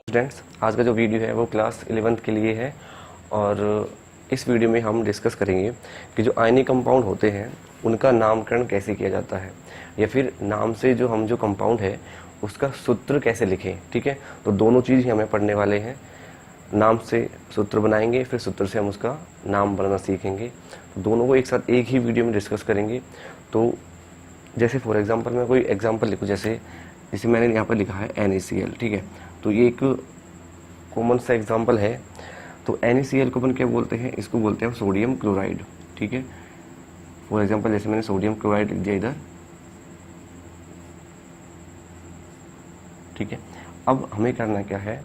Students, आज का जो वीडियो है वो क्लास 11th के लिए है और इस वीडियो में हम डिस्कस करेंगे कि जो आयनिक कंपाउंड होते हैं उनका नामकरण कैसे किया जाता है या फिर नाम से जो कंपाउंड है उसका सूत्र कैसे लिखें। ठीक है, तो दोनों चीज़ ही हमें पढ़ने वाले हैं। नाम से सूत्र बनाएंगे, फिर सूत्र से हम उसका नाम बनाना सीखेंगे। तो दोनों को एक साथ एक ही वीडियो में डिस्कस करेंगे। तो जैसे फॉर एग्जांपल मैं कोई एग्जांपल लिखूँ, जैसे मैंने यहाँ पर लिखा है NaCl। ठीक है, तो ये एक कॉमन सा एग्जांपल है। तो NaCl को अपन क्या बोलते हैं, इसको बोलते हैं सोडियम क्लोराइड। ठीक है, फॉर एग्जांपल जैसे मैंने सोडियम क्लोराइड लिख दिया इधर। ठीक है, अब हमें करना क्या है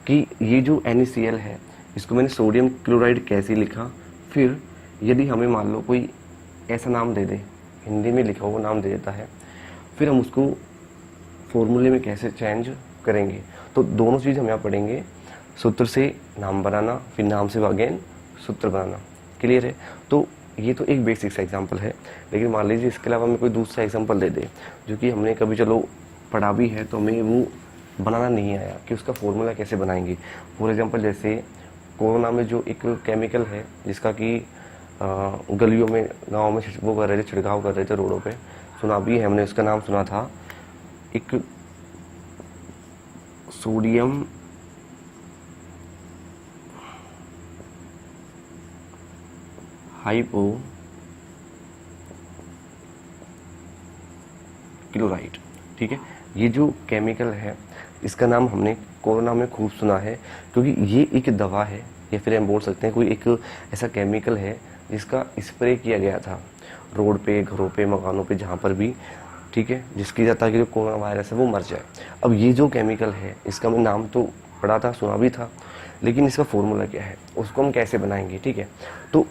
कि ये जो NaCl है इसको मैंने सोडियम क्लोराइड कैसे लिखा। फिर यदि हमें मान लो कोई ऐसा नाम दे दे, हिंदी में लिखा हुआ नाम दे देता है, फिर हम उसको फॉर्मूले में कैसे चेंज करेंगे। तो दोनों चीज़ हम यहाँ पढ़ेंगे, सूत्र से नाम बनाना, फिर नाम से अगेन सूत्र बनाना। क्लियर है? तो ये तो एक बेसिक सा एग्जांपल है, लेकिन मान लीजिए इसके अलावा हमें कोई दूसरा एग्जांपल दे दे जो कि हमने कभी चलो पढ़ा भी है तो हमें वो बनाना नहीं आया कि उसका फॉर्मूला कैसे बनाएंगे। फॉर एग्जांपल जैसे कोरोना में जो एक केमिकल है जिसका कि गलियों में, गाँव में वो कर रहे थे, छिड़काव कर रहे थे रोडों पर, सुना भी है हमने, उसका नाम सुना था, एक सोडियम हाइपो क्लोराइड। ठीक है, ये जो केमिकल है इसका नाम हमने कोरोना में खूब सुना है, क्योंकि ये एक दवा है या फिर हम बोल सकते हैं कोई एक ऐसा केमिकल है जिसका स्प्रे किया गया था रोड पे, घरों पे, मकानों पे, जहाँ पर भी। ठीक है, जिसकी ताकि जो कोरोना वायरस है वो मर जाए। अब ये जो केमिकल है इसका मैं नाम तो पढ़ा था, सुना भी था, लेकिन इसका फॉर्मूला क्या है, उसको हम कैसे बनाएंगे। ठीक है, तो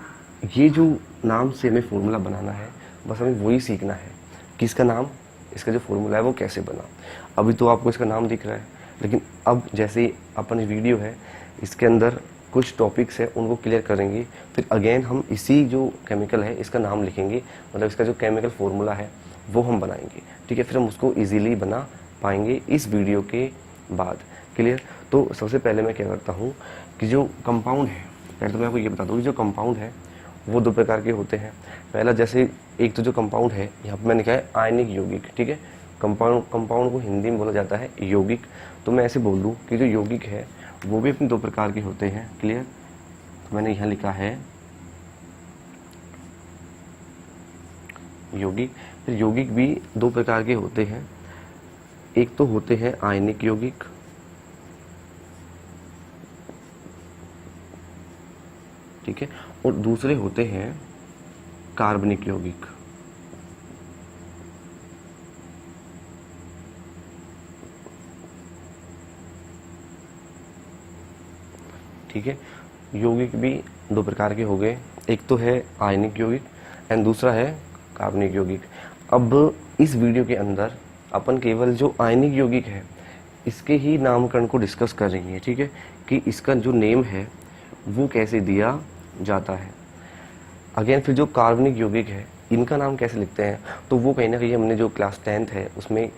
ये जो नाम से हमें फॉर्मूला बनाना है, बस हमें वही सीखना है कि इसका नाम, इसका जो फॉर्मूला है वो कैसे बना। अभी तो आपको इसका नाम दिख रहा है, लेकिन अब जैसे अपन वीडियो है इसके अंदर कुछ टॉपिक्स है उनको क्लियर करेंगे, फिर अगेन हम इसी जो केमिकल है इसका नाम लिखेंगे, मतलब इसका जो केमिकल फॉर्मूला है वो हम बनाएंगे। ठीक है, फिर हम उसको इजीली बना पाएंगे इस वीडियो के बाद। क्लियर? तो सबसे पहले मैं क्या करता हूँ कि जो कंपाउंड है, पहले तो मैं आपको ये बता दूँ कि जो कंपाउंड है वो दो प्रकार के होते हैं। पहला, जैसे एक तो जो कंपाउंड है यहाँ पर मैंने लिखा है आयनिक यौगिक। ठीक है, कंपाउंड को हिंदी में बोला जाता है यौगिक। तो मैं ऐसे बोल दूँ कि जो यौगिक है वो भी अपने दो प्रकार के होते हैं। क्लियर? तो मैंने यहाँ लिखा है यौगिक। फिर यौगिक भी दो प्रकार के होते हैं, एक तो होते हैं आयनिक यौगिक, ठीक है, और दूसरे होते हैं कार्बनिक यौगिक। ठीक है, यौगिक भी दो प्रकार के हो गए, एक तो है आयनिक यौगिक एंड दूसरा है कार्बनिक यौगिक। अब इस वीडियो के अंदर अपन केवल जो आयनिक यौगिक है इसके ही नामकरण को डिस्कस कर रही है। ठीक है, कि इसका जो नेम है वो कैसे दिया जाता है। अगेन फिर जो कार्बनिक यौगिक है इनका नाम कैसे लिखते हैं, तो वो कहीं ना कहीं हमने जो क्लास 10th है उसमें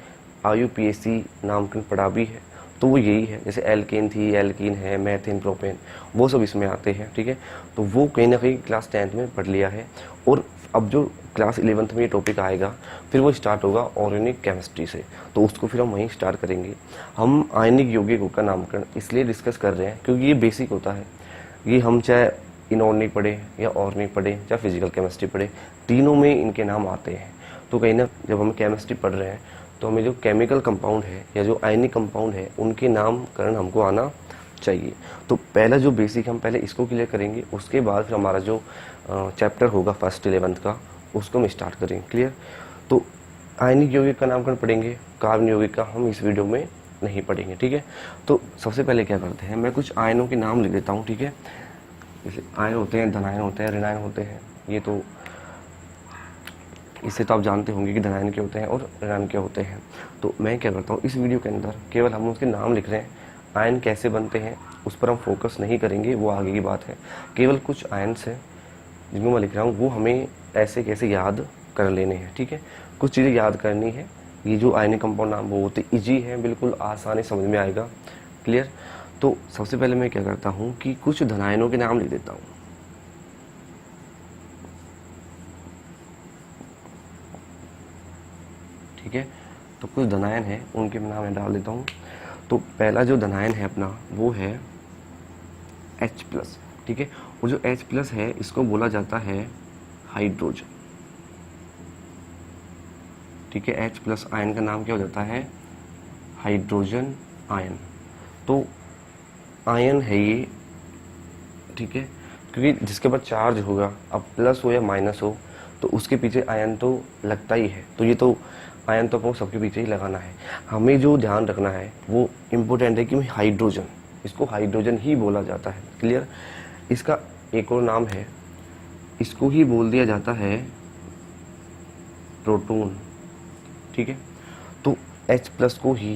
IUPAC नामकरण पढ़ा भी है, तो वो यही है। जैसे एल्केन थी, एल्कीन है, मेथेन, प्रोपेन, वो सब इसमें आते हैं। ठीक है, तो वो कहीं ना कहीं क्लास 10th में पढ़ लिया है। और अब जो क्लास 11th में ये टॉपिक आएगा फिर वो स्टार्ट होगा ऑर्गेनिक केमिस्ट्री से, तो उसको फिर हम वहीं स्टार्ट करेंगे। हम आयनिक यौगिकों का नामकरण इसलिए डिस्कस कर रहे हैं क्योंकि ये बेसिक होता है। ये हम चाहे इनऑर्गेनिक पढ़े या ऑर्गेनिक पढ़े या फिजिकल केमिस्ट्री पढ़े, तीनों में इनके नाम आते हैं। तो कहीं ना जब हम केमिस्ट्री पढ़ रहे हैं तो हमें जो केमिकल कंपाउंड है या जो आयनिक कंपाउंड है उनके नामकरण हमको आना चाहिए। तो पहला जो बेसिक हम पहले इसको क्लियर करेंगे, उसके बाद फिर हमारा जो चैप्टर होगा फर्स्ट 11th का उसको हम स्टार्ट करेंगे। क्लियर? तो आयनिक यौगिक का नामकरण पढ़ेंगे, कार्बनिक यौगिक का हम इस वीडियो में नहीं पढ़ेंगे। ठीक है, तो सबसे पहले क्या करते हैं, मैं कुछ आयनों के नाम लिख देता हूँ। ठीक है, जैसे आयन होते हैं, धनायन होते हैं, ऋणायन होते हैं। ये तो इससे तो आप जानते होंगे कि धनायन क्या होते हैं और ऋणायन क्या होते हैं। तो मैं क्या करता हूँ, इस वीडियो के अंदर केवल हम उसके नाम लिख रहे हैं, आयन कैसे बनते हैं उस पर हम फोकस नहीं करेंगे, वो आगे की बात है। केवल कुछ आयन्स हैं जिनको मैं लिख रहा हूँ वो हमें ऐसे कैसे याद कर लेने हैं। ठीक है, कुछ चीज़ें याद करनी है। ये जो आयनिक कंपाउंड नाम वो होते इजी है, बिल्कुल आसानी समझ में आएगा। क्लियर? तो सबसे पहले मैं क्या करता हूँ कि कुछ धनायनों के नाम लिख देता हूँ। ठीक है, तो कुछ धनायन है उनके नाम मैं डाल देता हूँ। तो पहला जो धनायन है अपना वो है H+। ठीक है, और जो H+ है इसको बोला जाता है हाइड्रोजन। ठीक है, H+ आयन का नाम क्या हो जाता है? Hydrogen ion. तो आयन है ये, ठीक है, क्योंकि जिसके पास चार्ज होगा, अब प्लस हो या माइनस हो, तो उसके पीछे आयन तो लगता ही है। तो ये तो आयन तो आपको सबके पीछे ही लगाना है। हमें जो ध्यान रखना है वो इम्पोर्टेंट है कि हाइड्रोजन, इसको हाइड्रोजन ही बोला जाता है। क्लियर? इसका एक और नाम है, इसको ही बोल दिया जाता है प्रोटॉन। ठीक है, तो H+ को ही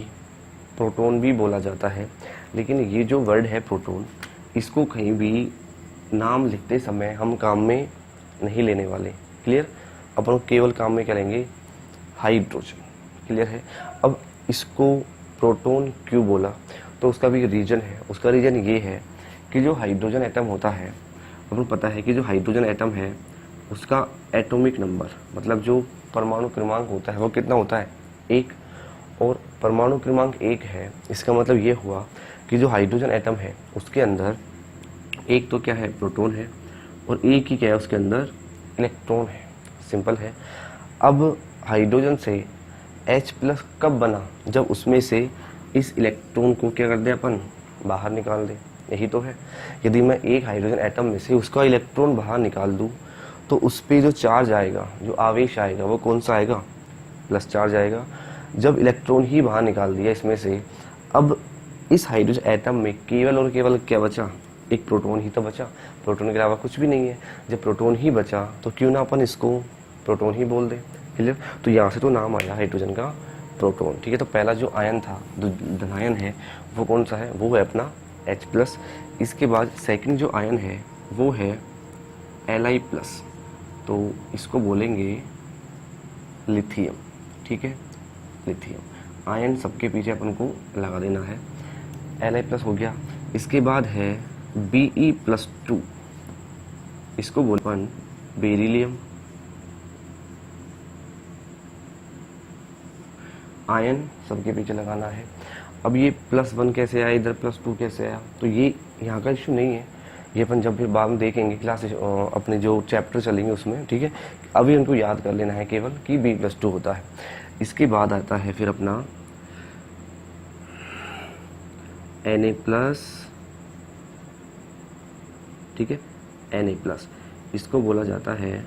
प्रोटॉन भी बोला जाता है। लेकिन ये जो वर्ड है प्रोटॉन, इसको कहीं भी नाम लिखते समय हम काम में नहीं लेने वाले। क्लियर? अपन केवल काम में क्या लेंगे? हाइड्रोजन। क्लियर है? अब इसको प्रोटॉन क्यों बोला, तो उसका भी रीजन है। उसका रीजन ये है कि जो हाइड्रोजन एटम होता है, अपन पता है कि जो हाइड्रोजन एटम है उसका एटॉमिक नंबर, मतलब जो परमाणु क्रमांक होता है वो कितना होता है? 1। और परमाणु क्रमांक 1 है, इसका मतलब ये हुआ कि जो हाइड्रोजन एटम है उसके अंदर एक तो क्या है? प्रोटॉन है, और एक ही क्या है? उसके अंदर इलेक्ट्रॉन है। सिंपल है। अब हाइड्रोजन से H+ कब बना? जब उसमें से इस इलेक्ट्रॉन को क्या कर दे? अपन बाहर निकाल दे। यही तो है। यदि मैं एक हाइड्रोजन एटम में से उसका इलेक्ट्रॉन बाहर निकाल दूं, तो उस पर जो चार्ज आएगा, जो आवेश आएगा, वो कौन सा आएगा? प्लस चार्ज आएगा। जब इलेक्ट्रॉन ही बाहर निकाल दिया इसमें से, अब इस हाइड्रोजन एटम में केवल और केवल क्या बचा? एक प्रोटॉन ही तो बचा। प्रोटॉन के अलावा कुछ भी नहीं है। जब प्रोटॉन ही बचा तो क्यों ना अपन इसको प्रोटॉन ही बोल दें। क्लियर? तो यहाँ से तो नाम आया हाइड्रोजन का प्रोटॉन। ठीक है, तो पहला जो आयन था, जो धनायन है, वो कौन सा है? वो है अपना H+। इसके बाद सेकंड जो आयन है वो है Li+। तो इसको बोलेंगे लिथियम। ठीक है, लिथियम आयन सबके पीछे अपन को लगा देना है। Li+ हो गया। इसके बाद है Be+2, इसको बोलते हैं बेरिलियम। आयन सबके पीछे लगाना है। अब ये +1 कैसे आया, इधर +2 कैसे आया, तो ये यहाँ का इशू नहीं है। ये अपन जब भी बाद में देखेंगे क्लास अपने जो चैप्टर चलेंगे उसमें। ठीक है, अभी उनको याद कर लेना है केवल कि Be+2 होता है। इसके बाद आता है फिर अपना Na+। ठीक है, Na+, इसको बोला जाता है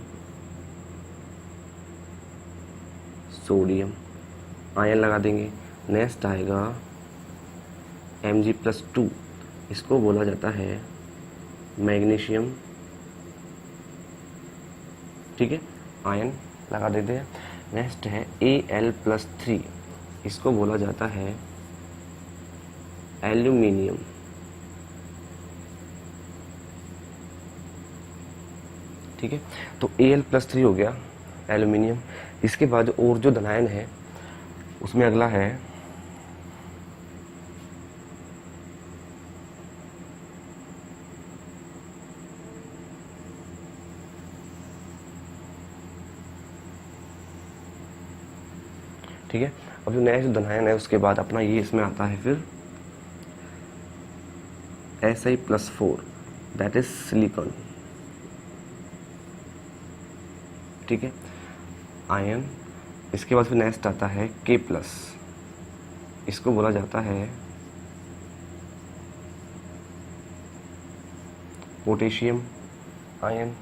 सोडियम। आयन लगा देंगे। नेक्स्ट आएगा Mg+2, इसको बोला जाता है मैग्नीशियम। ठीक है, आयन लगा देते हैं। नेक्स्ट है Al+3, इसको बोला जाता है एल्यूमिनियम। ठीक है, तो Al+3 हो गया एल्यूमिनियम। इसके बाद और जो धनायन है उसमें अगला है ठीक है, अब जो नेक्स्ट धनायन है उसके बाद अपना ये इसमें आता है फिर Si+4, दैट इज सिलिकॉन। ठीक है, आयन। इसके बाद फिर नेक्स्ट आता है K+, इसको बोला जाता है पोटेशियम आयन।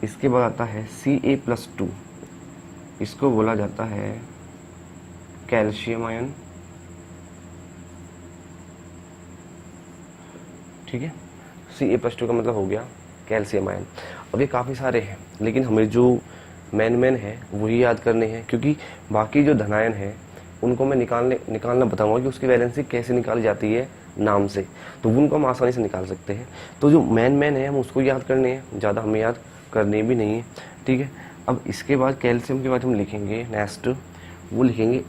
इसके बाद आता है Ca+2, इसको बोला जाता है कैल्शियम आयन। ठीक है, Ca+2 का मतलब हो गया कैल्शियम आयन। अब ये काफ़ी सारे हैं, लेकिन हमें जो मेन है वही याद करने हैं, क्योंकि बाकी जो धनायन है उनको मैं निकालना बताऊंगा कि उसकी वैलेंसी कैसे निकाली जाती है नाम से, तो उनको हम आसानी से निकाल सकते हैं। तो जो मेन है हम उसको याद करने हैं, ज़्यादा हमें याद करने भी नहीं है। ठीक है, अब इसके बाद कैल्शियम के बाद हम लिखेंगे नेक्स्ट, वो लिखेंगे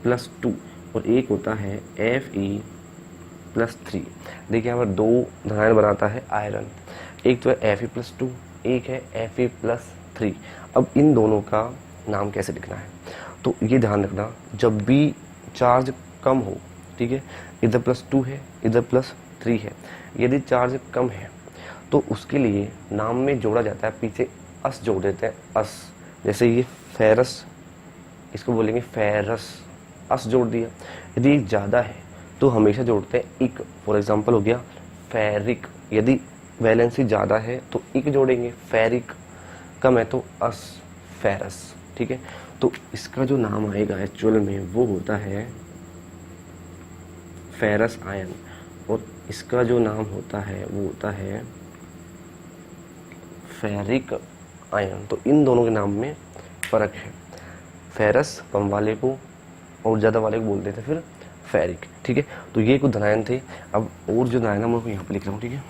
Fe+2। और एक होता है Fe+3। देखिए यहाँ पर दो धनायन बनाता है आयरन, एक तो है Fe+2, एक है Fe+3। अब इन दोनों का नाम कैसे लिखना है, तो ये ध्यान रखना, जब भी चार्ज कम हो, ठीक है, इधर +2 है, इधर +3 है, यदि चार्ज कम है तो उसके लिए नाम में जोड़ा जाता है, पीछे अस जोड़ देते हैं, अस। जैसे ये फेरस, इसको बोलेंगे फेरस, अस जोड़ दिया। यदि ज़्यादा है तो हमेशा जोड़ते हैं इक। फॉर एग्जांपल हो गया फेरिक, यदि वैलेंसी ज़्यादा है तो इक जोड़ेंगे, फेरिक। कम है तो अस, फेरस। ठीक है, तो इसका जो नाम आएगा एक्चुअल में वो होता है फेरस आयन, और इसका जो नाम होता है वो होता है फेरिक आयन। तो इन दोनों के नाम में फ़र्क है। फेरस कम वाले को और ज़्यादा वाले को बोलते थे फिर फेरिक। ठीक है, तो ये कुछ धनायन थे। अब और जो धनायन है मैं यहाँ पे लिख रहा हूँ। ठीक है,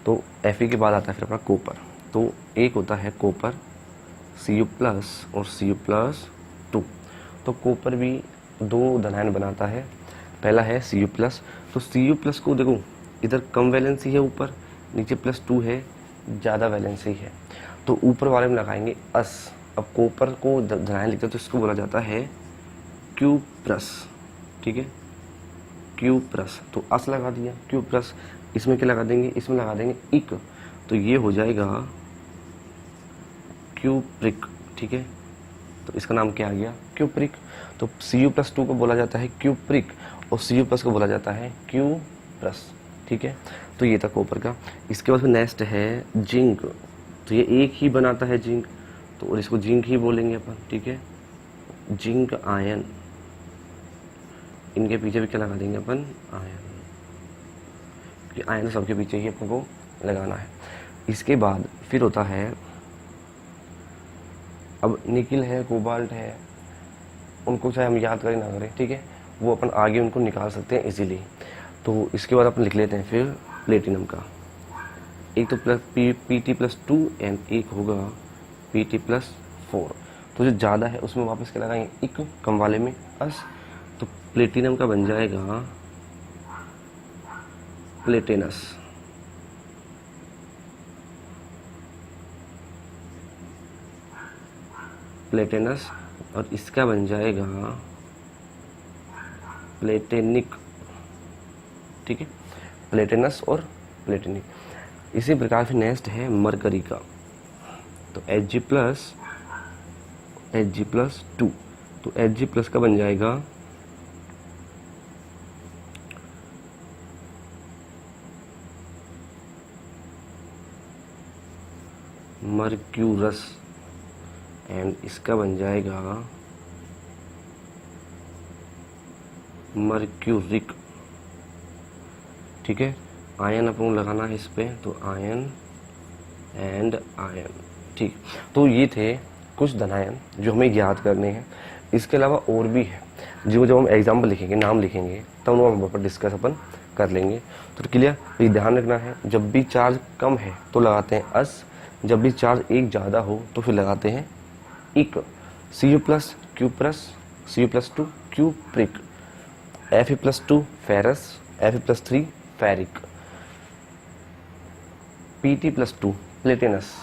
तो Fe के बाद आता है फिर अपना कॉपर। तो एक होता है कॉपर Cu+ और Cu+2। तो कॉपर भी दो धनायन बनाता है। पहला है Cu+। तो Cu+ को देखो, इधर कम वैलेंसी है ऊपर, नीचे +2 है, ज़्यादा वैलेंसी है, तो ऊपर वाले में लगाएंगे अस। अब कॉपर को धनायन लिखते हैं तो इसको बोला जाता है Q+। ठीक है, Q+, तो अस लगा दिया Q+। इसमें क्या लगा देंगे, इसमें लगा देंगे इक, तो ये हो जाएगा क्यूप्रिक। ठीक है, तो इसका नाम क्या आ गया, क्यूप्रिक। तो Cu+2 को बोला जाता है क्यूप्रिक और Cu+ को बोला जाता है Q+। ठीक है, तो ये था कॉपर का। इसके बाद फिर नेक्स्ट है जिंक। तो ये एक ही बनाता है जिंक, तो और इसको जिंक ही बोलेंगे अपन। ठीक है, जिंक आयन, इनके पीछे भी क्या लगा देंगे अपन, आयन, क्योंकि आयन सबके पीछे ही अपन को लगाना है। इसके बाद फिर होता है, अब निकिल है, कोबाल्ट है, उनको चाहे हम याद करें ना करें, ठीक है, वो अपन आगे उनको निकाल सकते हैं इजीली। तो इसके बाद अपन लिख लेते हैं फिर प्लेटिनम का। एक तो Pt+2 एंड एक होगा Pt+4। तो जो ज़्यादा है उसमें वापस क्या लगाएंगे, इक, कम वाले में अस। तो प्लेटिनम का बन जाएगा प्लेटेनस। प्लेटेनस, और इसका बन जाएगा प्लेटेनिक। ठीक है, प्लेटेनस और प्लेटेनिक। इसी प्रकार से नेक्स्ट है मरकरी का। तो Hg+2, तो Hg+ का बन जाएगा मर्क्यूरस, एंड इसका बन जाएगा मर्क्यूरिक। ठीक है, आयन अपन लगाना है इस पे, तो आयन एंड आयन। ठीक, तो ये थे कुछ धनायन जो हमें याद करने हैं। इसके अलावा और भी है जो जब हम एग्जाम्पल लिखेंगे, नाम लिखेंगे, तब उनको हम ऊपर डिस्कस अपन कर लेंगे। तो क्लियर, ये ध्यान रखना है, जब भी चार्ज कम है तो लगाते हैं अस, जब भी चार्ज एक ज़्यादा हो तो फिर लगाते हैं इक। Cu+, Q+, Cu+2 cupric, Fe+2 ferrous, Fe+3 ferric, Pt+2 प्लेटेनस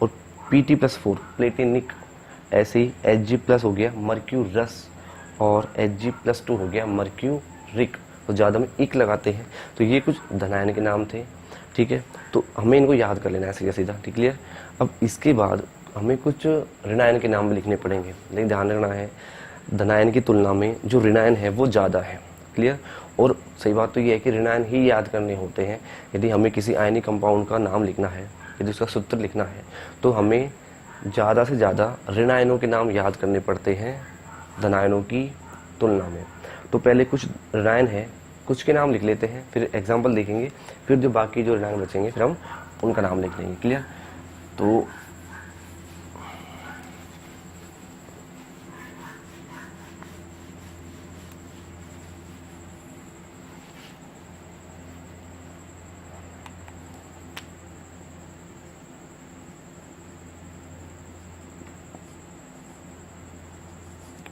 और Pt+4 प्लेटेनिक। ऐसे ही Hg+ हो गया मर्क्यूरस और Hg+2 हो गया मर्क्यूरिक। तो ज़्यादा में इक लगाते हैं। तो ये कुछ धनायन के नाम थे। ठीक है, तो हमें इनको याद कर लेना है सीधा सीधा। ठीक, क्लियर। अब इसके बाद हमें कुछ ऋणायन के नाम भी लिखने पड़ेंगे, लेकिन ध्यान रखना है धनायन की तुलना में जो ऋणायन है वो ज़्यादा है। क्लियर, और सही बात तो ये है कि ऋणायन ही याद करने होते हैं। यदि हमें किसी आयनिक कंपाउंड का नाम लिखना है, यदि उसका सूत्र लिखना है, तो हमें ज़्यादा से ज़्यादा ऋणायनों के नाम याद करने पड़ते हैं धनायनों की तुलना में। तो पहले कुछ ऋणायन है, कुछ के नाम लिख लेते हैं, फिर एग्जाम्पल देखेंगे, फिर जो बाकी जो ऋणायन बचेंगे फिर हम उनका नाम लिख लेंगे। क्लियर, तो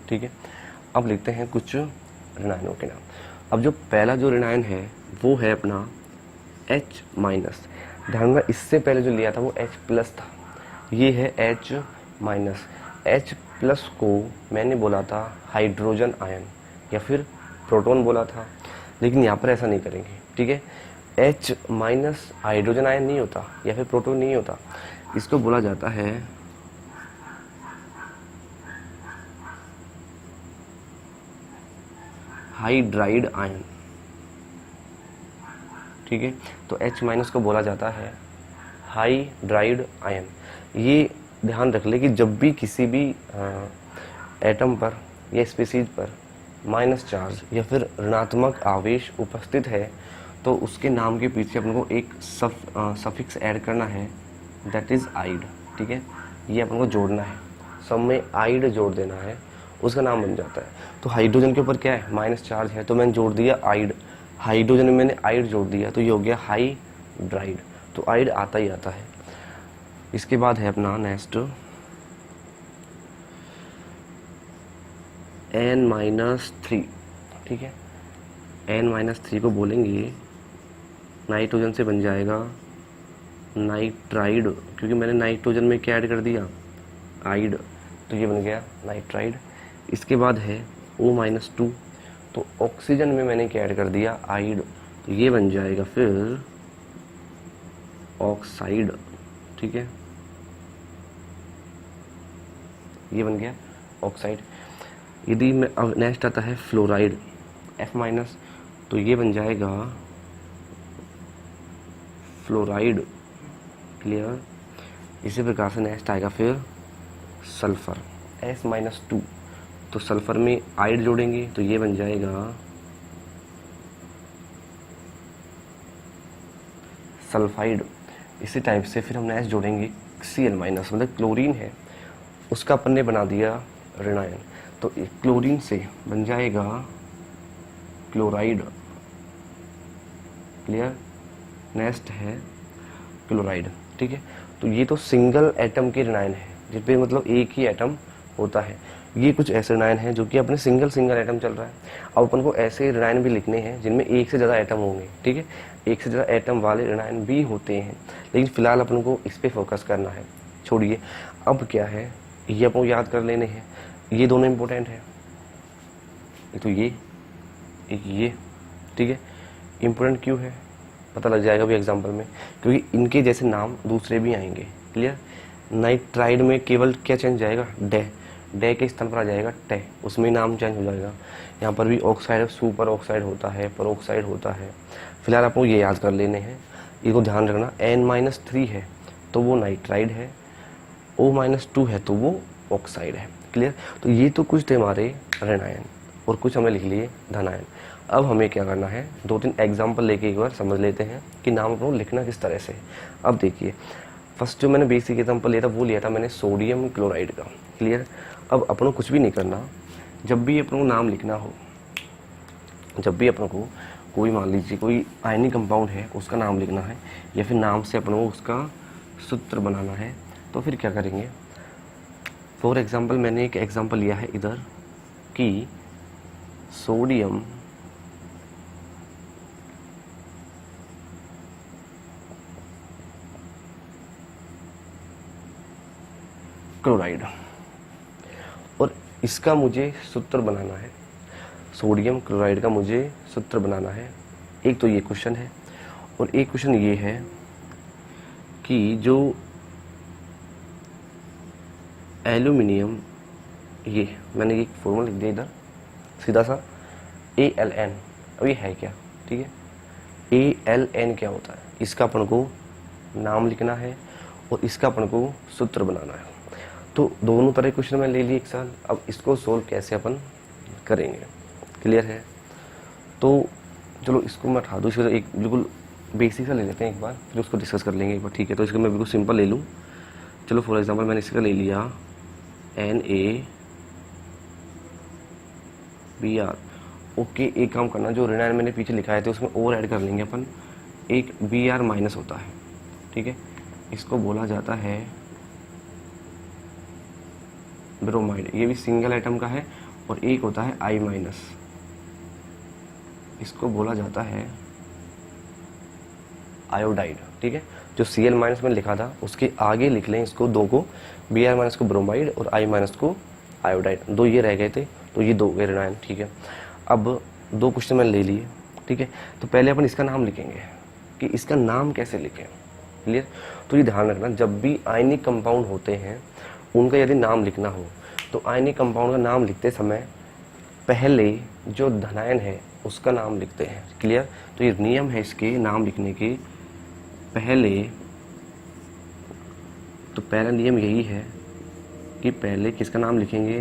ठीक है। अब लिखते हैं कुछ ऋणायनों के नाम। अब जो पहला जो ऋणायन है वो है अपना H माइनस। ध्यान में इससे पहले जो लिया था वो H प्लस था, ये है H माइनस। H प्लस को मैंने बोला था हाइड्रोजन आयन या फिर प्रोटॉन बोला था, लेकिन यहाँ पर ऐसा नहीं करेंगे, ठीक है। H माइनस हाइड्रोजन आयन नहीं होता या फिर प्रोटॉन नहीं होता, इसको बोला जाता है हाइड्राइड आयन, ठीक है। तो H माइनस को बोला जाता है हाइड्राइड आयन। ये ध्यान रख ले कि जब भी किसी भी एटम पर या स्पीसीज पर माइनस चार्ज या फिर ऋणात्मक आवेश उपस्थित है तो उसके नाम के पीछे अपन को एक सफिक्स ऐड करना है, दैट इज आइड, ठीक है। ये अपन को जोड़ना है, सब में आइड जोड़ देना है, उसका नाम बन जाता है। तो हाइड्रोजन के ऊपर क्या है, माइनस चार्ज है, तो मैंने जोड़ दिया आइड। हाइड्रोजन में मैंने आइड जोड़ दिया तो ये हो गया हाइड्राइड। तो आइड आता ही आता है। इसके बाद है अपना नेक्स्ट N-3, ठीक है। N-3 को बोलेंगे नाइट्रोजन से बन जाएगा नाइट्राइड, क्योंकि मैंने नाइट्रोजन में क्या ऐड कर दिया, आइड, तो ये बन गया नाइट्राइड। इसके बाद है O-2, तो ऑक्सीजन में मैंने क्या ऐड कर दिया, आइड, तो ये बन जाएगा फिर ऑक्साइड, ठीक है। ये बन गया ऑक्साइड। यदि मैं अब नेक्स्ट आता है फ्लोराइड, F-, तो ये बन जाएगा फ्लोराइड, क्लियर। इसी प्रकार से नेक्स्ट आएगा फिर सल्फर, S-2, तो सल्फर में आइड जोड़ेंगे तो ये बन जाएगा सल्फाइड। इसी टाइप से फिर हम नेक्स्ट जोड़ेंगे Cl-, मतलब क्लोरीन है, उसका अपन ने बना दिया ऋणायन, तो क्लोरीन से बन जाएगा क्लोराइड, क्लियर। नेक्स्ट है क्लोराइड, ठीक है। तो ये तो सिंगल एटम के ऋणायन है जिसपे मतलब एक ही एटम होता है। ये कुछ ऐसे ऋणायन हैं जो कि अपने सिंगल एटम चल रहा है। अब अपन को ऐसे ऋणायन भी लिखने हैं जिनमें एक से ज़्यादा एटम होंगे, ठीक है। एक से ज़्यादा एटम वाले ऋणायन भी होते हैं, लेकिन फिलहाल अपन को इस पे फोकस करना है, छोड़िए। अब क्या है, ये अपन को याद कर लेने हैं, ये दोनों इंपॉर्टेंट है, एक तो ये, एक ये, ठीक है। इंपॉर्टेंट क्यों है पता लग जाएगा भी एग्जाम्पल में, क्योंकि इनके जैसे नाम दूसरे भी आएंगे, क्लियर। नाइट्राइड में केवल क्या चेंज जाएगा, डे के स्थान पर आ जाएगा टे, उसमें नाम चेंज हो जाएगा। यहाँ पर भी ऑक्साइड, सुपर ऑक्साइड होता है, पर ऑक्साइड होता है। फिलहाल आपको ये याद कर लेने हैं, इसको ध्यान रखना। N-3 है तो वो नाइट्राइड है, O-2 है तो वो ऑक्साइड है, क्लियर। तो ये तो कुछ थे हमारे ऋणायन और कुछ हमने लिख लिए धनायन। अब हमें क्या करना है, 2-3 एग्जाम्पल लेके एक बार समझ लेते हैं कि नाम को लिखना किस तरह से। अब देखिए, फर्स्ट जो मैंने बेसिक एग्जाम्पल लिया था वो लिया था मैंने सोडियम क्लोराइड का, क्लियर। अब अपन को कुछ भी नहीं करना, जब भी अपन को नाम लिखना हो, जब भी अपन को कोई मान लीजिए कोई आयनिक कंपाउंड है उसका नाम लिखना है या फिर नाम से अपन को उसका सूत्र बनाना है, तो फिर क्या करेंगे। फॉर एग्जाम्पल मैंने एक एग्जाम्पल लिया है इधर कि सोडियम क्लोराइड, और इसका मुझे सूत्र बनाना है, सोडियम क्लोराइड का मुझे सूत्र बनाना है। एक तो ये क्वेश्चन है, और एक क्वेश्चन ये है कि जो एल्यूमिनियम, ये मैंने ये फॉर्मूला लिख दिया इधर सीधा सा, ALN, अब ये है क्या, ठीक है। ALN क्या होता है, इसका अपन को नाम लिखना है और इसका अपन को सूत्र बनाना है। तो दोनों तरह क्वेश्चन मैंने ले लिए एक साथ, अब इसको सोल्व कैसे अपन करेंगे, क्लियर है। तो चलो इसको मैं हटा दूँ, इसको एक बिल्कुल बेसिक सा ले लेते हैं एक बार, फिर उसको डिस्कस कर लेंगे एक बार, ठीक है। तो इसको मैं बिल्कुल सिंपल ले लूँ, चलो फॉर एग्जांपल मैंने इसका ले लिया NaBr, ओके। एक काम करना, जो ऋणायन मैंने पीछे लिखाए थे उसमें और ऐड कर लेंगे अपन, एक Br- होता है, ठीक है। इसको बोला जाता है ब्रोमाइड, ये भी सिंगल एटम का है और एक होता है I माइनस, इसको बोला जाता है आयोडाइड। ठीक है, जो Cl माइनस में लिखा था उसके आगे लिख लें इसको दो को, Br माइनस को ब्रोमाइड और I माइनस को आयोडाइड, दो ये रह गए थे तो ये दो गए ऋणायन। ठीक है, अब दो क्वेश्चन मैंने ले लिए। ठीक है, तो पहले अपन इसका नाम लिखेंगे कि इसका नाम कैसे लिखें। क्लियर, तो ये ध्यान रखना, जब भी आयनिक कंपाउंड होते हैं उनका यदि नाम लिखना हो तो आयनिक कंपाउंड का नाम लिखते समय पहले जो धनायन है उसका नाम लिखते हैं। क्लियर, तो ये नियम है इसके नाम लिखने के पहले। तो पहला नियम यही है कि पहले किसका नाम लिखेंगे,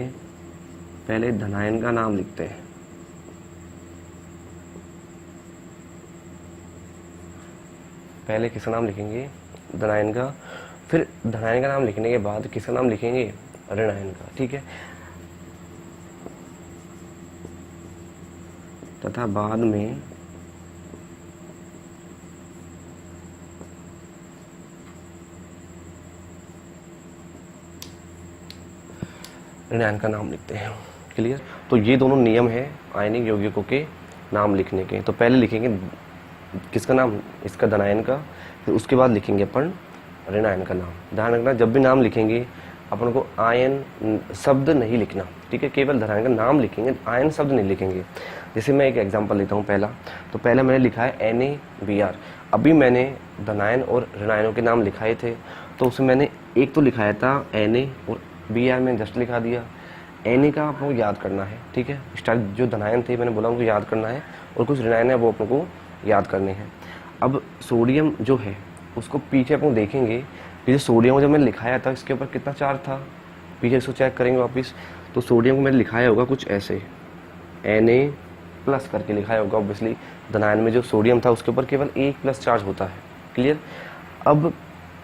पहले धनायन का नाम लिखते हैं। पहले किसका नाम लिखेंगे, धनायन का, फिर धनायन का नाम लिखने के बाद किसका नाम लिखेंगे, ऋणायन का। ठीक है, तथा बाद में ऋणायन का नाम लिखते हैं। क्लियर, तो ये दोनों नियम है आयनिक यौगिकों के नाम लिखने के। तो पहले लिखेंगे किसका नाम, इसका धनायन का, फिर उसके बाद लिखेंगे अपन ऋणायन का नाम। ध्यान रखना, जब भी नाम लिखेंगे अपन को आयन शब्द नहीं लिखना। ठीक है, केवल धनायन का नाम लिखेंगे, आयन शब्द नहीं लिखेंगे। जैसे मैं एक एग्जांपल लेता हूँ पहला, तो पहला मैंने लिखा है NaBr। अभी मैंने धनायन और ऋणायनों के नाम लिखाए थे, तो उसमें मैंने एक तो लिखाया था Na और Br मैंने जस्ट लिखा दिया। Na का आपको याद करना है। ठीक है, स्टार्ट जो धनायन थे मैंने बोला उनको याद करना है, और कुछ ऋणायन है वो अपन को याद करने हैं। अब सोडियम जो है उसको पीछे अपन देखेंगे कि जो सोडियम को जब मैंने लिखाया था इसके ऊपर कितना चार्ज था, पीछे इसको चेक करेंगे वापस। तो सोडियम को मैंने लिखाया होगा कुछ ऐसे, Na प्लस करके लिखाया होगा। ऑब्वियसली धनायन में जो सोडियम था उसके ऊपर केवल एक प्लस चार्ज होता है। क्लियर, अब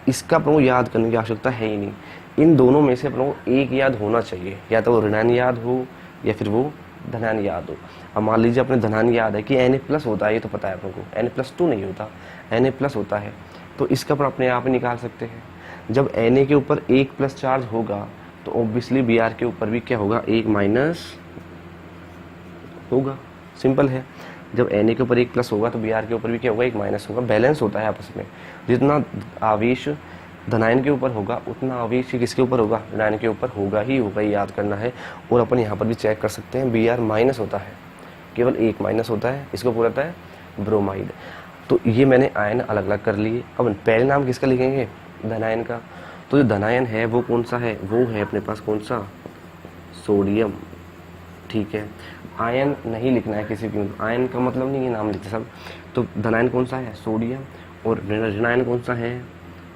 इसका अपन को याद करने की आवश्यकता है ही नहीं। इन दोनों में से अपन को एक याद होना चाहिए, या तो वो ऋणायन याद हो या फिर वो धनायन याद हो। अब मान लीजिए अपने धनायन याद है कि Na प्लस होता है, ये तो पता है अपन को, Na+2 नहीं होता, Na प्लस होता है, तो इसका अपन अपने आप ही निकाल सकते हैं। जब Na के ऊपर एक प्लस चार्ज होगा तो ऑब्वियसली Br के ऊपर भी क्या होगा, एक माइनस होगा। सिंपल है, जब Na के ऊपर एक प्लस होगा तो Br के ऊपर भी क्या होगा, एक माइनस होगा। बैलेंस होता है आपस में, जितना आवेश धनायन के ऊपर होगा उतना आवेश किसके ऊपर होगा, ऋणायन के ऊपर होगा ही होगा, याद करना है। और अपन यहाँ पर भी चेक कर सकते हैं, Br माइनस होता है, केवल एक माइनस होता है, इसको पूरा होता है ब्रोमाइड। तो ये मैंने आयन अलग अलग कर लिए। अब पहले नाम किसका लिखेंगे, धनायन का। तो जो धनायन है वो कौन सा है, वो है अपने पास कौन सा, सोडियम। ठीक है, आयन नहीं लिखना है किसी की, आयन का मतलब नहीं है नाम लिखते सब। तो धनायन कौन सा है, सोडियम, और ऋणायन कौन सा है,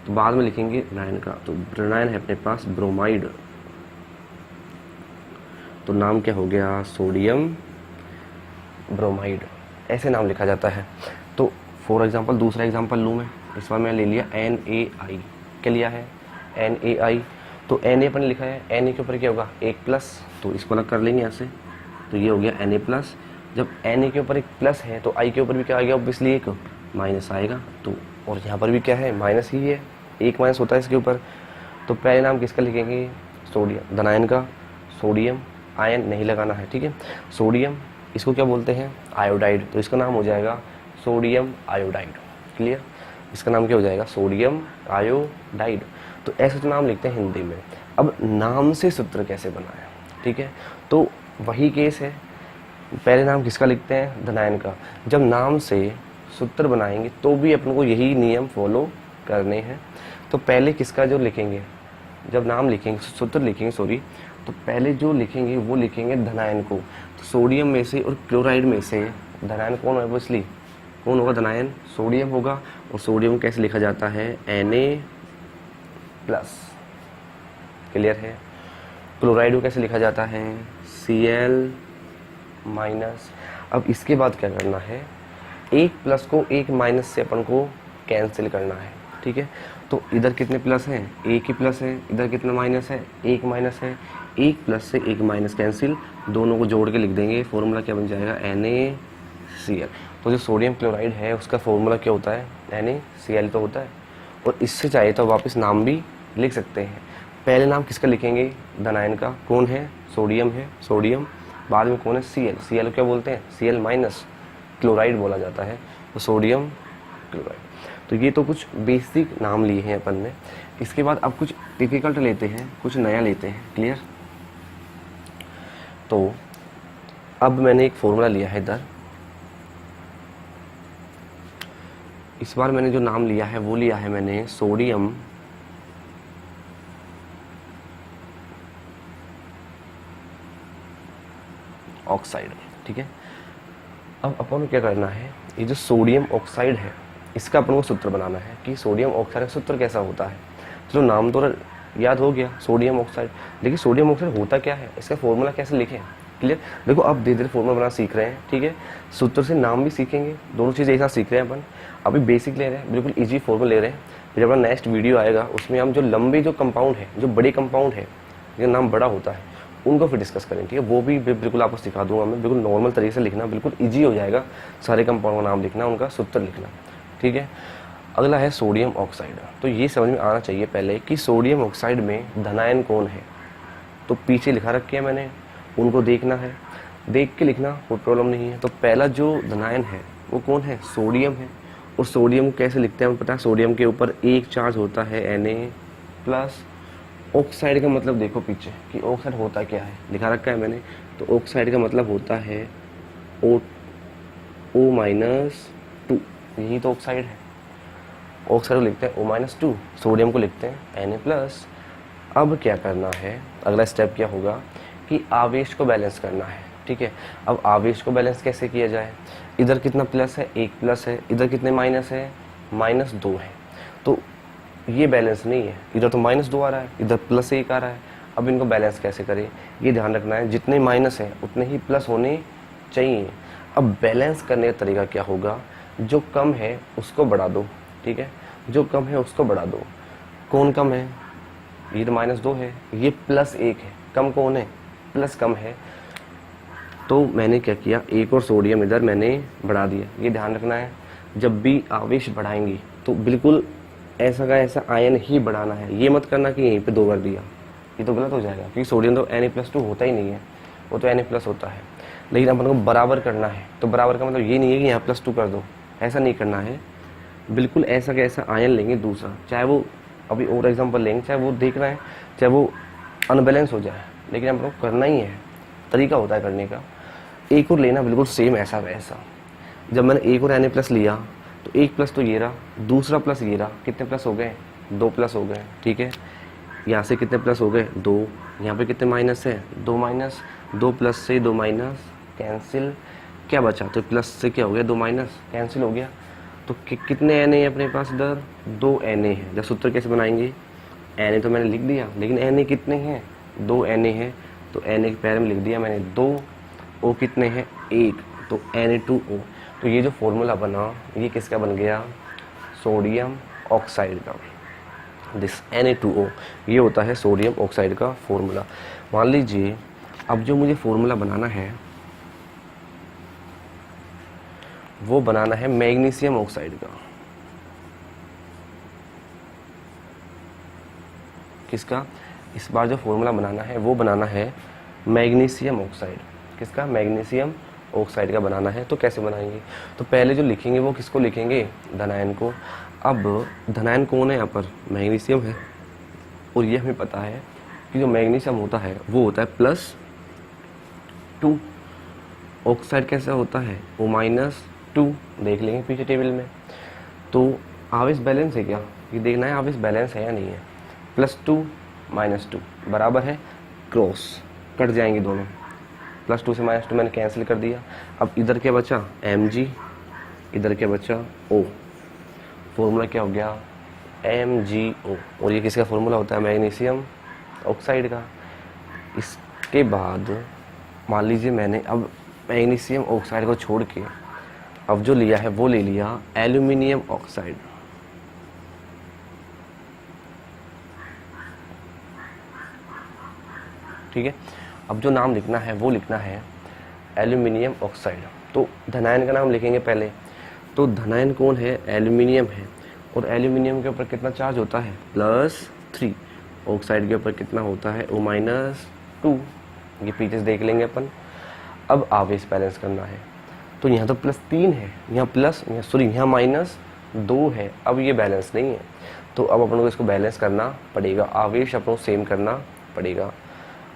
तो बाद में लिखेंगे ऋणायन का। तो ऋणायन है अपने पास ब्रोमाइड, तो नाम क्या हो गया, सोडियम ब्रोमाइड, ऐसे नाम लिखा जाता है। तो फॉर एग्जांपल दूसरा एग्जांपल लूँ मैं, इस बार मैंने ले लिया NaI। क्या लिया है, NaI। तो Na अपन लिखा है, Na के ऊपर क्या होगा, एक प्लस, तो इसको अलग कर लेंगे यहाँ से, तो ये हो गया Na+। जब Na के ऊपर एक प्लस है तो I के ऊपर भी क्या आ गया, ऑब्वियसली एक माइनस आएगा। तो और यहाँ पर भी क्या है, माइनस ही है, एक माइनस होता है इसके ऊपर। तो पहले नाम किसका लिखेंगे, सोडियम, धनायन का, सोडियम, आयन नहीं लगाना है। ठीक है, सोडियम, इसको क्या बोलते हैं, आयोडाइड, तो इसका नाम हो जाएगा सोडियम आयोडाइड। क्लियर, इसका नाम क्या हो जाएगा, सोडियम आयोडाइड। तो ऐसे तो नाम लिखते हैं हिंदी में। अब नाम से सूत्र कैसे बनाएं, ठीक है, तो वही केस है, पहले नाम किसका लिखते हैं, धनायन का। जब नाम से सूत्र बनाएंगे तो भी अपन को यही नियम फॉलो करने हैं। तो पहले किसका जो लिखेंगे, जब नाम लिखेंगे, सूत्र लिखेंगे सॉरी, तो पहले जो लिखेंगे वो लिखेंगे धनायन को। तो सोडियम में से और क्लोराइड में से धनायन कौन है, ऑब्वियसली कौन होगा, धनायन सोडियम होगा। और सोडियम कैसे लिखा जाता है, Na+। क्लियर है। क्लोराइड को कैसे लिखा जाता है, Cl-। अब इसके बाद क्या करना है, एक प्लस को एक माइनस से अपन को कैंसिल करना है। ठीक है, तो इधर कितने प्लस हैं, एक ही प्लस है, इधर कितना माइनस है, एक माइनस है, एक प्लस से एक माइनस कैंसिल, दोनों को जोड़ के लिख देंगे, फॉर्मूला क्या बन जाएगा, NaCl। तो जो सोडियम क्लोराइड है उसका फॉर्मूला क्या होता है, NaCl तो होता है। और इससे चाहे तो वापस नाम भी लिख सकते हैं। पहले नाम किसका लिखेंगे, धनायन का, कौन है, सोडियम है, सोडियम बाद में कौन है Cl क्या बोलते हैं Cl- क्लोराइड बोला जाता है, तो सोडियम क्लोराइड। तो ये तो कुछ बेसिक नाम लिए हैं अपन ने। इसके बाद अब कुछ डिफिकल्ट लेते हैं, कुछ नया लेते हैं। क्लियर? तो अब मैंने एक फॉर्मूला लिया है इधर, इस बार मैंने जो नाम लिया है वो लिया है मैंने सोडियम ऑक्साइड। ठीक है, अब अपन को क्या करना है, ये जो सोडियम ऑक्साइड है इसका अपन को सूत्र बनाना है कि सोडियम ऑक्साइड का सूत्र कैसा होता है। चलो नाम तो याद हो गया सोडियम ऑक्साइड, लेकिन सोडियम ऑक्साइड होता क्या है, इसका फॉर्मूला कैसे लिखें। क्लियर? देखो अब धीरे धीरे फॉर्मूला बनाना सीख रहे हैं। ठीक है, सूत्र से नाम भी सीखेंगे, दोनों चीज़ें एक साथ सीख रहे हैं अपन। अभी बेसिक ले रहे हैं, बिल्कुल ईजी फॉर्मूला ले रहे हैं। फिर अपना नेक्स्ट वीडियो आएगा उसमें हम जो लंबे जो कंपाउंड है, जो बड़े कंपाउंड है जिनका नाम बड़ा होता है, उनको फिर डिस्कस करें। ठीक है, वो भी बिल्कुल आपको सिखा दूंगा मैं, बिल्कुल नॉर्मल तरीके से लिखना, बिल्कुल ईजी हो जाएगा सारे कंपाउंड का नाम लिखना, उनका सूत्र लिखना। ठीक है, अगला है सोडियम ऑक्साइड। तो ये समझ में आना चाहिए पहले कि सोडियम ऑक्साइड में धनायन कौन है। तो पीछे लिखा रखे हैं मैंने, उनको देखना है, देख के लिखना, कोई प्रॉब्लम नहीं है। तो पहला जो धनायन है वो कौन है, सोडियम है। और सोडियम कैसे लिखते हैं हमें पता है, सोडियम के ऊपर एक चार्ज होता है Na+। ऑक्साइड का मतलब देखो पीछे कि ऑक्साइड होता क्या है, लिखा रखा है मैंने। तो ऑक्साइड का मतलब होता है O-2, यही तो ऑक्साइड है। ऑक्साइड को लिखते हैं O-2, सोडियम को लिखते हैं Na+। अब क्या करना है, अगला स्टेप क्या होगा कि आवेश को बैलेंस करना है। ठीक है, अब आवेश को बैलेंस कैसे किया जाए, इधर कितना प्लस है, एक प्लस है, इधर कितने माइनस है, -2 है। तो ये बैलेंस नहीं है, इधर तो -2 आ रहा है, इधर +1 आ रहा है। अब इनको बैलेंस कैसे करें, ये ध्यान रखना है, जितने माइनस है उतने ही प्लस होने चाहिए। अब बैलेंस करने का तरीका क्या होगा, जो कम है उसको बढ़ा दो। ठीक है, जो कम है उसको बढ़ा दो। कौन कम है, ये तो -2 है, ये +1 है, कम कौन है, प्लस कम है। तो मैंने क्या किया, एक और सोडियम इधर मैंने बढ़ा दिया। ये ध्यान रखना है, जब भी आवेश बढ़ाएंगे तो बिल्कुल ऐसा का ऐसा आयन ही बढ़ाना है। ये मत करना कि यहीं पे 2 बार दिया, ये तो गलत हो जाएगा, क्योंकि सोडियम तो Na+2 होता ही नहीं है, वो तो Na+ होता है। लेकिन अपन को बराबर करना है, तो बराबर का मतलब ये नहीं है कि यहाँ +2 कर दो, ऐसा नहीं करना है। बिल्कुल ऐसा का ऐसा आयन लेंगे दूसरा, चाहे वो अभी और एग्जाम्पल लेंगे, चाहे वो देखना है चाहे वो अनबैलेंस हो जाए, लेकिन अपन को करना ही है, तरीका होता है करने का। एक और लेना बिल्कुल सेम ऐसा वैसा। जब मैंने एक और Na+ लिया तो एक प्लस तो ये रहा, दूसरा प्लस ये रहा, कितने प्लस हो गए, 2 प्लस हो गए। ठीक है, यहाँ से कितने प्लस हो गए, 2, यहाँ पे कितने माइनस है, 2 माइनस, 2 प्लस से 2 माइनस कैंसिल, क्या बचा, तो प्लस से क्या हो गया, 2 माइनस कैंसिल हो गया। तो कितने Na है अपने पास, इधर 2 Na है। जब सूत्र कैसे बनाएंगे, Na तो मैंने लिख दिया, लेकिन Na कितने हैं, 2 Na है, तो Na के पैर में लिख दिया मैंने 2, O कितने हैं, 1, तो Na2O। तो ये जो फॉर्मूला बना ये किसका बन गया, सोडियम ऑक्साइड का। दिस Na2O ये होता है सोडियम ऑक्साइड का फॉर्मूला। मान लीजिए अब जो मुझे फॉर्मूला बनाना है वो बनाना है मैग्नीशियम ऑक्साइड का। किसका, इस बार जो फॉर्मूला बनाना है वो बनाना है मैग्नीशियम ऑक्साइड। किसका, मैग्नीशियम ऑक्साइड का बनाना है। तो कैसे बनाएंगे, तो पहले जो लिखेंगे वो किसको लिखेंगे, धनायन को। अब धनायन कौन है यहाँ पर, मैग्नीशियम है, और ये हमें पता है कि जो मैग्नीशियम होता है वो होता है +2। ऑक्साइड कैसा होता है, O-2, देख लेंगे पीछे टेबल में। तो आवेश बैलेंस है क्या, ये देखना है आवेश बैलेंस है या नहीं है। +2 -2 बराबर है क्रॉस, कट जाएंगे दोनों, +2 से -2 मैंने कैंसिल कर दिया। अब इधर क्या बचा, Mg, इधर क्या बचा, O। फॉर्मूला क्या हो गया, MgO। और ये किसका फॉर्मूला होता है, मैग्नीशियम ऑक्साइड का। इसके बाद मान लीजिए मैंने अब मैग्नीशियम ऑक्साइड को छोड़ के अब जो लिया है वो ले लिया एल्यूमिनियम ऑक्साइड। ठीक है, अब जो नाम लिखना है वो लिखना है एल्यूमिनियम ऑक्साइड। तो धनायन का नाम लिखेंगे पहले। तो धनायन कौन है, एल्यूमिनियम है, और एल्यूमिनियम के ऊपर कितना चार्ज होता है, +3। ऑक्साइड के ऊपर कितना होता है, O-2। ये पीछे देख लेंगे अपन। अब आवेश बैलेंस करना है, तो यहाँ तो +3 है, यहाँ प्लस यहाँ -2 है। अब ये बैलेंस नहीं है, तो अब अपन को इसको बैलेंस करना पड़ेगा, आवेश अपन को सेम करना पड़ेगा।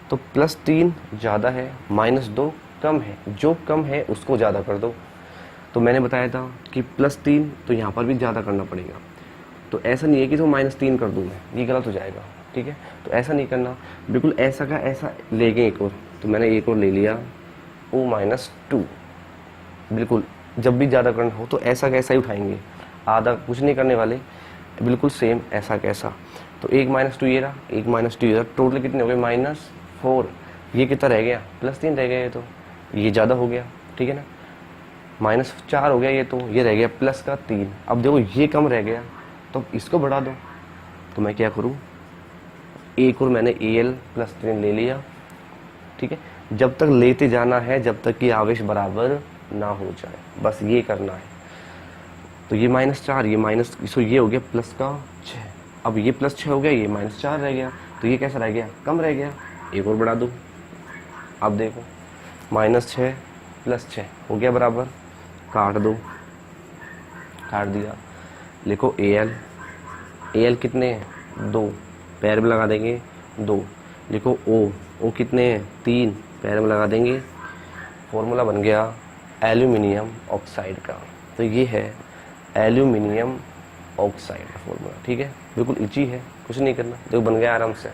तो +3 ज़्यादा है, -2 कम है, जो कम है उसको ज़्यादा कर दो। तो मैंने बताया था कि +3 तो यहाँ पर भी ज़्यादा करना पड़ेगा। तो ऐसा नहीं है कि तो -3 कर दूँ मैं, ये गलत हो जाएगा, ठीक है। तो ऐसा नहीं करना, बिल्कुल ऐसा का ऐसा ले गए एक और। तो मैंने एक और ले लिया O-2, बिल्कुल जब भी ज़्यादा करना हो तो ऐसा का ऐसा ही उठाएंगे, आधा कुछ नहीं करने वाले, बिल्कुल सेम ऐसा कैसा। तो 1 -2 ये रहा, 1 -2 ये रहा, टोटल कितने हो गए -4। ये कितना रह गया, +3 रह गया, ये तो ये ज़्यादा हो गया, ठीक है ना। -4 हो गया ये, तो ये रह गया +3। अब देखो ये कम रह गया, तो इसको बढ़ा दो। तो मैं क्या करूँ, एक और मैंने Al+3 ले लिया, ठीक है। जब तक लेते जाना है जब तक कि आवेश बराबर ना हो जाए, बस ये करना है। तो ये -4, ये हो गया +6। अब ये +6 हो गया, ये -4 रह गया, तो ये कैसा रह गया, कम रह गया। एक और बढ़ा दो, अब देखो -6 +6 हो गया बराबर, काट दो, काट दिया। लिखो Al कितने हैं 2, पैर में लगा देंगे 2। लिखो O कितने हैं 3, पैर में लगा देंगे। फॉर्मूला बन गया एल्यूमिनियम ऑक्साइड का। तो ये है एल्यूमिनियम ऑक्साइड का फॉर्मूला, ठीक है, बिल्कुल इजी है, कुछ नहीं करना, देखो बन गया आराम से।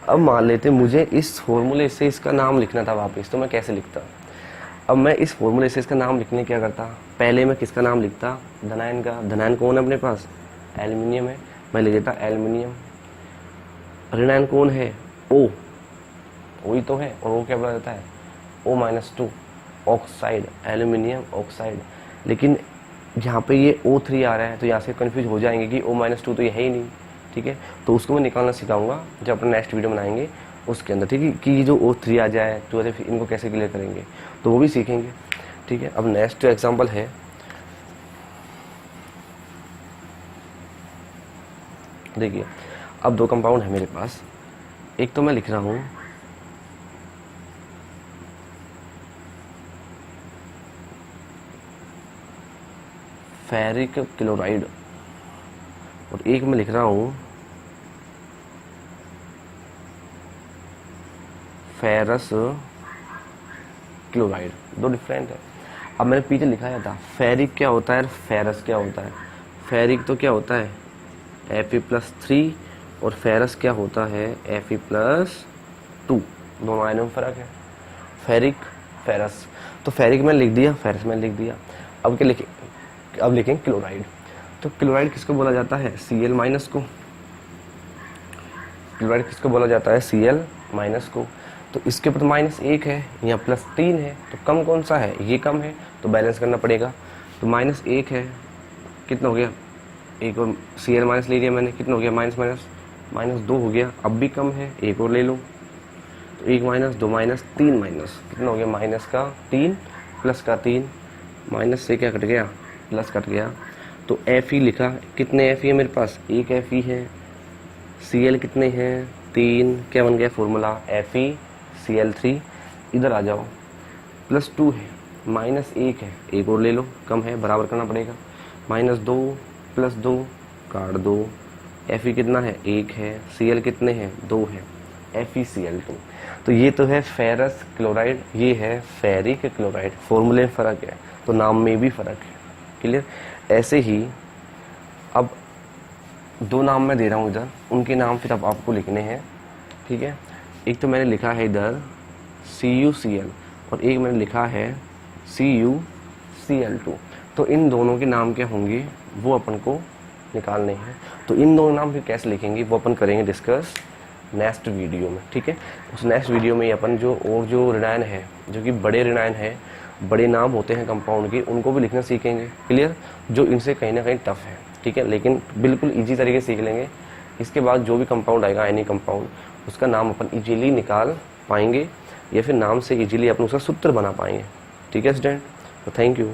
अब मान लेते मुझे इस फॉर्मूले से इसका नाम लिखना था वापस, तो मैं कैसे लिखता। अब मैं इस फॉर्मूले से इसका नाम लिखने क्या करता, पहले मैं किसका नाम लिखता, धनायन का। धनायन कौन है अपने पास, एल्यूमिनियम है, मैं लिख देता एल्यूमिनियम। ऋणायन कौन है, O, वही तो है, और वो क्या बोला जाता है O-2 ऑक्साइड, एल्यूमिनियम ऑक्साइड। लेकिन यहाँ पे ये O3 आ रहा है, तो यहाँ से कंफ्यूज हो जाएंगे कि O-2 तो ये है ही नहीं, ठीक है। तो उसको मैं निकालना सिखाऊंगा जब अपना नेक्स्ट वीडियो बनाएंगे उसके अंदर, ठीक है, कि ये जो O3 आ जाए तो इनको कैसे क्लियर करेंगे, तो वो भी सीखेंगे, ठीक है। अब नेक्स्ट एग्जाम्पल है, देखिए अब 2 कंपाउंड है मेरे पास। एक तो मैं लिख रहा हूँ फेरिक क्लोराइड, और एक मैं लिख रहा हूँ फेरस क्लोराइड। दो डिफरेंट है। अब मैंने पीछे लिखाया था फेरिक क्या होता है, फेरस क्या होता है। फेरिक तो क्या होता है Fe+3, और फेरस क्या होता है Fe+2, दोनों आयनों में फर्क है। फेरिक फेरस, तो फेरिक में लिख दिया, फेरस में लिख दिया। अब क्या लिखें, अब लिखें क्लोराइड। तो क्लोराइड किसको बोला जाता है, Cl- को। क्लोराइड किसको बोला जाता है, Cl- को। तो इसके ऊपर -1 है, यहाँ +3 है, तो कम कौन सा है, ये कम है, तो बैलेंस करना पड़ेगा। तो -1 है, कितना हो गया, एक और Cl- ले लिया मैंने, कितना हो गया -2 हो गया। अब भी कम है, एक और ले लो, तो 1 - 2 - 3 कितना हो गया, -3 +3, माइनस से क्या कट गया, प्लस कट गया। तो Fe लिखा, कितने Fe है मेरे पास, एक Fe है। Cl कितने हैं 3, क्या बन गया फॉर्मूला FeCl3। इधर आ जाओ, +2 है, -1 है, एक और ले लो, कम है, बराबर करना पड़ेगा। -2 +2 काट दो। Fe कितना है, 1 है। Cl कितने हैं, 2 है, FeCl2। तो ये तो है फेरस क्लोराइड, ये है फेरिक क्लोराइड। फॉर्मूले में फ़र्क है तो नाम में भी फ़र्क है, क्लियर। ऐसे ही अब 2 नाम मैं दे रहा हूँ इधर, उनके नाम फिर अब आपको लिखने हैं, ठीक है। एक तो मैंने लिखा है इधर CuCl, और एक मैंने लिखा है CuCl2। तो इन दोनों के नाम क्या होंगे वो अपन को निकालने हैं। तो इन दोनों नाम फिर कैसे लिखेंगे वो अपन करेंगे डिस्कस नेक्स्ट वीडियो में, ठीक है। उस नेक्स्ट वीडियो में अपन जो ऋणायन है, जो कि बड़े ऋणायन है, बड़े नाम होते हैं कंपाउंड के, उनको भी लिखना सीखेंगे, क्लियर। जो इनसे कहीं ना कहीं टफ है, ठीक है, लेकिन बिल्कुल इजी तरीके से सीख लेंगे। इसके बाद जो भी कंपाउंड आएगा आयनिक कंपाउंड, उसका नाम अपन इजीली निकाल पाएंगे, या फिर नाम से इजीली अपन उसका सूत्र बना पाएंगे, ठीक है स्टूडेंट। तो थैंक यू।